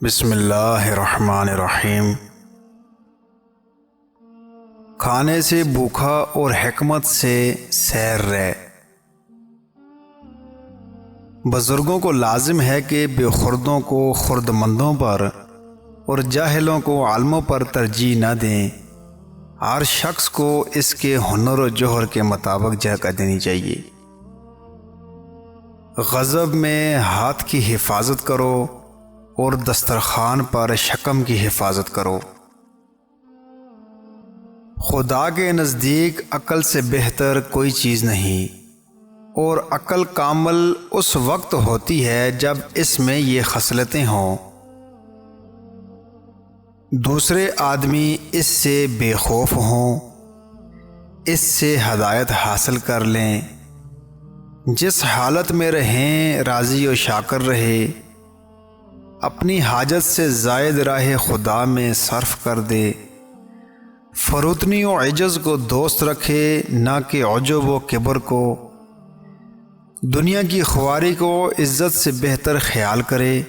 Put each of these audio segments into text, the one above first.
بسم اللہ الرحمن الرحیم۔ کھانے سے بھوکا اور حکمت سے سیر رہ۔ بزرگوں کو لازم ہے کہ بے خردوں کو خرد مندوں پر اور جاہلوں کو عالموں پر ترجیح نہ دیں۔ ہر شخص کو اس کے ہنر و جوہر کے مطابق جگہ دینی چاہیے۔ غضب میں ہاتھ کی حفاظت کرو اور دسترخوان پر شکم کی حفاظت کرو۔ خدا کے نزدیک عقل سے بہتر کوئی چیز نہیں، اور عقل کامل اس وقت ہوتی ہے جب اس میں یہ خصلتیں ہوں۔ دوسرے آدمی اس سے بے خوف ہوں، اس سے ہدایت حاصل کر لیں۔ جس حالت میں رہیں راضی و شاکر رہے، اپنی حاجت سے زائد راہ خدا میں صرف کر دے۔ فروتنی و عجز کو دوست رکھے، نہ کہ عجب و کبر کو۔ دنیا کی خواری کو عزت سے بہتر خیال کرے۔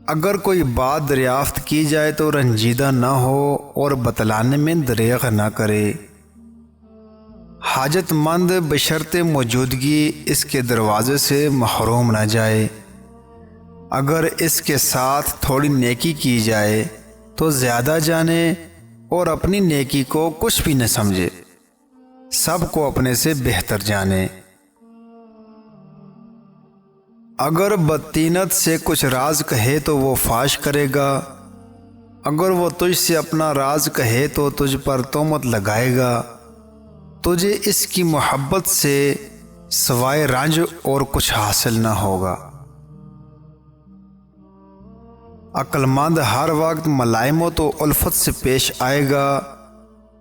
اگر کوئی بات دریافت کی جائے تو رنجیدہ نہ ہو اور بتلانے میں دریغ نہ کرے۔ حاجت مند بشرط موجودگی اس کے دروازے سے محروم نہ جائے۔ اگر اس کے ساتھ تھوڑی نیکی کی جائے تو زیادہ جانے اور اپنی نیکی کو کچھ بھی نہ سمجھے، سب کو اپنے سے بہتر جانے۔ اگر بدطینت سے کچھ راز کہے تو وہ فاش کرے گا، اگر وہ تجھ سے اپنا راز کہے تو تجھ پر تہمت لگائے گا۔ تجھے اس کی محبت سے سوائے رنج اور کچھ حاصل نہ ہوگا۔ عقل مند ہر وقت ملائمت و الفت سے پیش آئے گا۔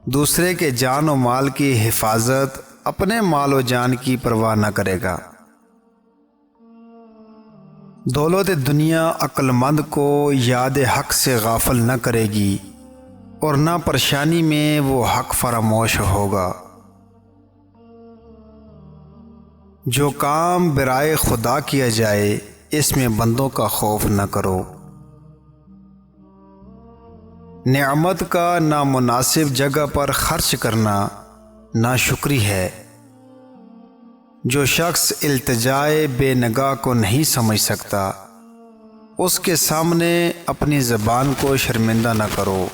دوسرے کے جان و مال کی حفاظت اپنے مال و جان کی پرواہ نہ کرے گا۔ دولت دنیا عقل مند کو یاد حق سے غافل نہ کرے گی، اور نہ پریشانی میں وہ حق فراموش ہوگا۔ جو کام برائے خدا کیا جائے اس میں بندوں کا خوف نہ کرو۔ نعمت کا نامناسب جگہ پر خرچ کرنا ناشکری ہے۔ جو شخص التجائے بے نگاہ کو نہیں سمجھ سکتا، اس کے سامنے اپنی زبان کو شرمندہ نہ کرو۔